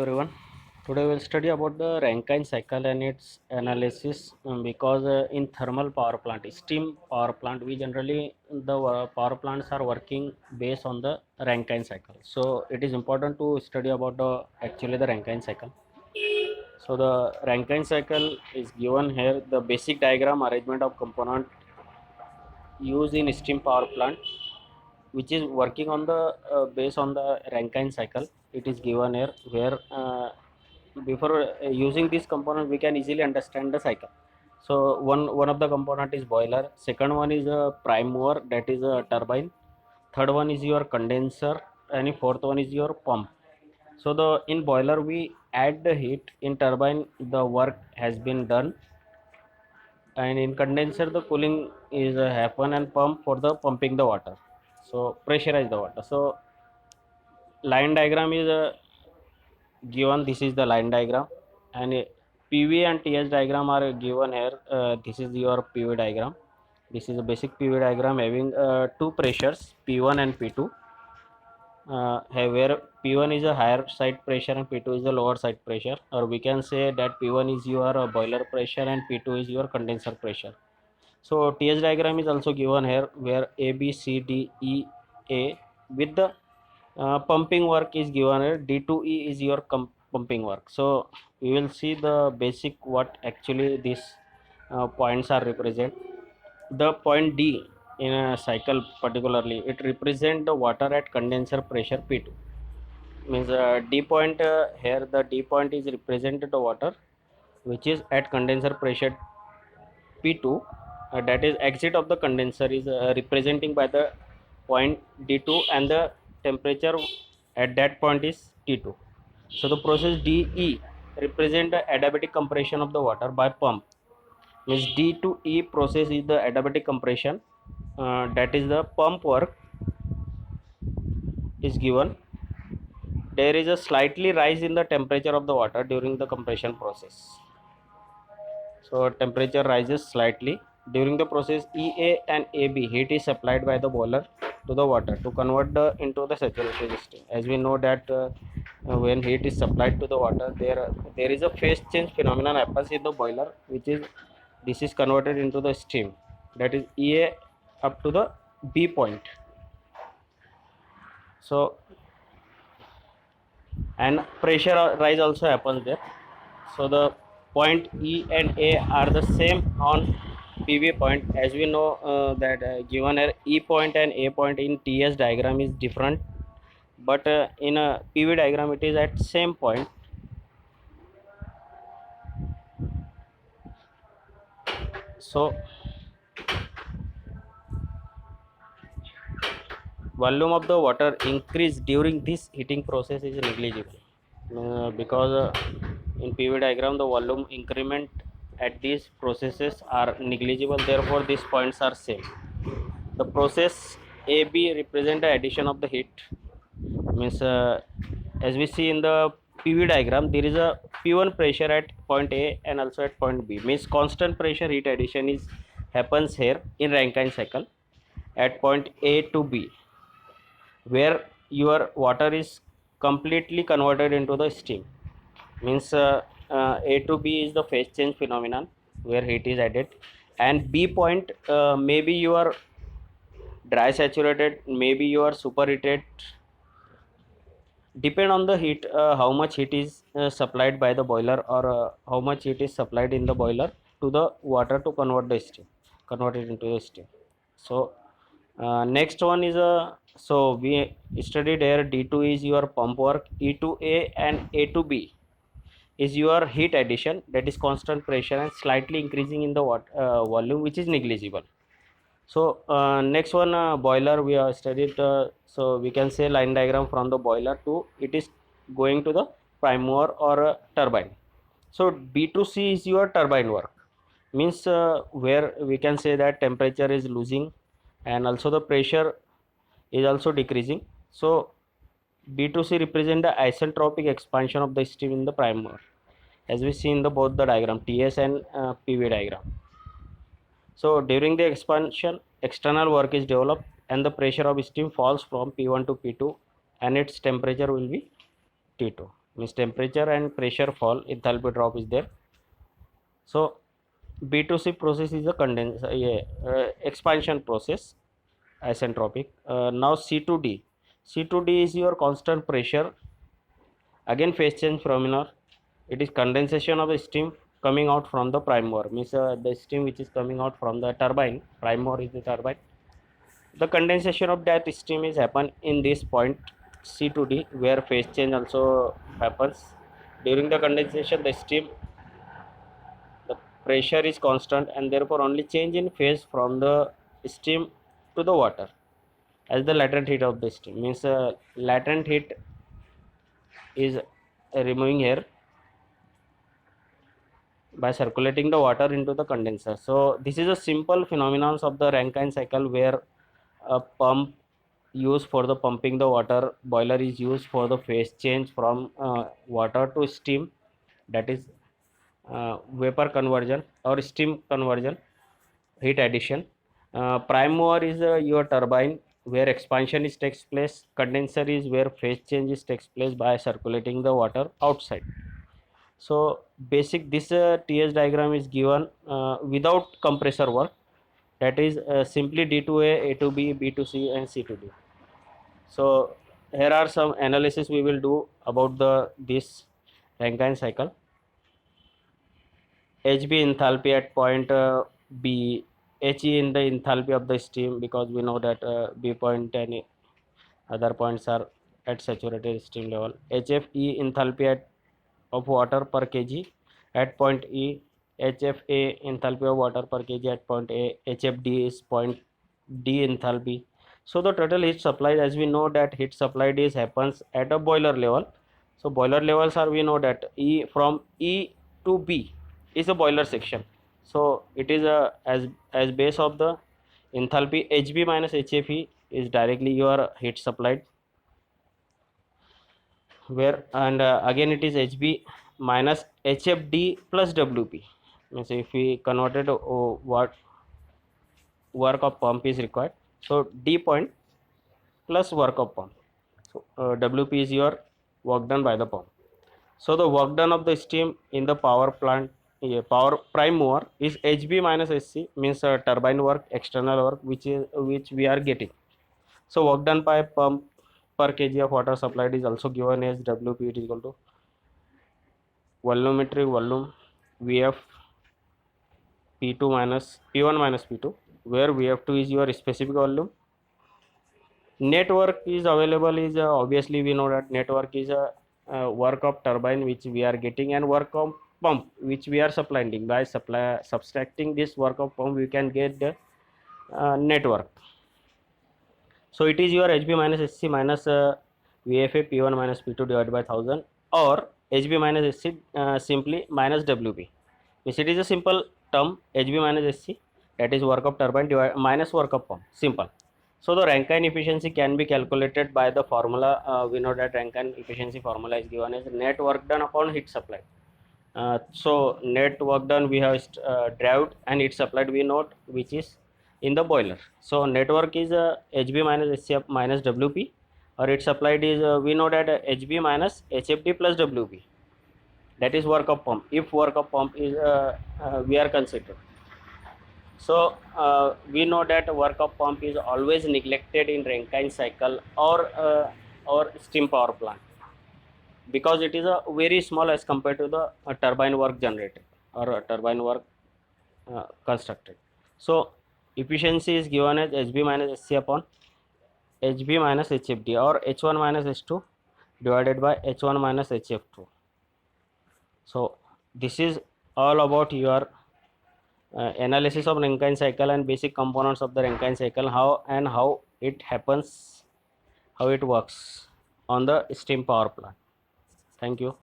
Everyone, today we'll study about the Rankine cycle and its analysis. Because in thermal power plant, steam power plant, we generally the power plants are working based on the Rankine cycle. So it is important to study about the actually the Rankine cycle. So the Rankine cycle is given here. The basic diagram arrangement of component used in steam power plant, which is working on the based on the Rankine cycle. It is given here where before using this component we can easily understand the cycle. So one of the component is boiler, second one is a prime mover, that is a turbine, third one is your condenser, and fourth one is your pump. So the in boiler we add the heat, in turbine the work has been done, and in condenser the cooling is happen, and pump for the pumping the water, so pressurize the water. So line diagram is given. This is the line diagram, and PV and TS diagram are given here. This is your PV diagram. This is a basic PV diagram having two pressures, P1 and P2, where P1 is a higher side pressure and P2 is the lower side pressure, or we can say that P1 is your boiler pressure and P2 is your condenser pressure. So TS diagram is also given here, where A, B, C, D, E, A, with the pumping work is given here. D to E is your pumping work. So we will see the basic what actually these points are represent. The point D in a cycle particularly, it represent the water at condenser pressure P2. Means D point, here the D point is represented the water which is at condenser pressure P2, that is exit of the condenser is representing by the point D2, and the temperature at that point is T2. So the process DE represent the adiabatic compression of the water by pump. Means D to E process is the adiabatic compression, that is the pump work is given. There is a slightly rise in the temperature of the water during the compression process. So temperature rises slightly during the process. EA and AB heat is supplied by the boiler to the water to convert the into the saturated state. As we know that when heat is supplied to the water, there is a phase change phenomenon happens in the boiler, which is this is converted into the steam, that is EA up to the B point. So and pressure rise also happens there. So the point E and A are the same on PV point. As we know that given here E point and A point in TS diagram is different, but in a PV diagram it is at same point. So volume of the water increase during this heating process is negligible, because in PV diagram the volume increment at these processes are negligible, therefore these points are same. The process AB represent the addition of the heat. Means as we see in the PV diagram, there is a P1 pressure at point A and also at point B. Means constant pressure heat addition is happens here in Rankine cycle at point A to B, where your water is completely converted into the steam. Means A to B is the phase change phenomenon where heat is added, and B point maybe you are dry saturated, maybe you are superheated, depend on the heat, how much heat is supplied by the boiler, or how much heat is supplied in the boiler to the water to convert it into the steam. So next one is so we studied here D2 is your pump work, E to A and A to B is your heat addition, that is constant pressure and slightly increasing in the volume, which is negligible. So next one, boiler we have studied. So we can say line diagram from the boiler to it is going to the prime mover or turbine. So B to C is your turbine work. Means where we can say that temperature is losing and also the pressure is also decreasing. So B to C represent the isentropic expansion of the steam in the prime mover, as we see in the both the diagram TS and PV diagram. So during the expansion, external work is developed and the pressure of steam falls from P1 to P2 and its temperature will be T2. means temperature and pressure fall, enthalpy drop is there. So B2C process is a expansion process, isentropic. Now C2D. C2D is your constant pressure. Again phase change phenomena. It is condensation of the steam coming out from the prime mover. Means the steam which is coming out from the turbine. Prime mover is the turbine. The condensation of that steam is happen in this point C2D, where phase change also happens. During the condensation, the pressure is constant, and therefore only change in phase from the steam to the water as the latent heat of the steam. Means latent heat is removing here by circulating the water into the condenser. So this is a simple phenomenon of the Rankine cycle, where a pump used for the pumping the water, boiler is used for the phase change from water to steam, that is vapor conversion or steam conversion, heat addition. Prime mover is your turbine, where expansion is takes place. Condenser is where phase change is takes place by circulating the water outside. So basic this TS diagram is given without compressor work, that is simply D to A to B, B to C and C to D. So here are some analysis we will do about the this Rankine cycle. HB enthalpy at point B, HE in the enthalpy of the steam, because we know that B point and other points are at saturated steam level. HFE enthalpy of water per kg at point E, HFA enthalpy of water per kg at point A, HFD is point D enthalpy. So the total heat supplied, as we know that heat supplied is happens at a boiler level. So boiler levels are, we know that E from E to B is a boiler section. So it is a as base of the enthalpy HB minus HFE is directly your heat supplied, where and again it is HB minus HFD plus WP. Means if we converted what work of pump is required, so D point plus work of pump. So WP is your work done by the pump. So the work done of the steam in the power plant, power prime mover is HB minus HC, means turbine work, external work, which we are getting. So work done by pump per kg of water supplied is also given as WP. It is equal to volumetric volume Vf P2 minus P1 minus P2, where Vf2 is your specific volume. Network is available is obviously we know that network is a work of turbine which we are getting, and work of pump which we are supplying. By subtracting this work of pump, we can get the network. So it is your HB minus SC minus VFA P1 minus P2 divided by 1000, or HB minus SC simply minus WP. Means it is a simple term, HB minus SC, that is work of turbine minus work of pump, simple. So the Rankine efficiency can be calculated by the formula. We know that Rankine efficiency formula is given as net work done upon heat supply. So net work done we have derived, and heat supplied we note, which is in the boiler. So network is HB minus SC minus WP, or heat supplied is we know that HB minus HFD plus WP, that is work of pump, if work of pump is we are considering. So we know that work of pump is always neglected in Rankine cycle or steam power plant, because it is a very small as compared to the turbine work generated or turbine work constructed. So efficiency is given as HB minus SC upon HB minus HFD, or H1 minus H2 divided by H1 minus HF2. So this is all about your analysis of Rankine cycle and basic components of the Rankine cycle, how it happens, how it works on the steam power plant. Thank you.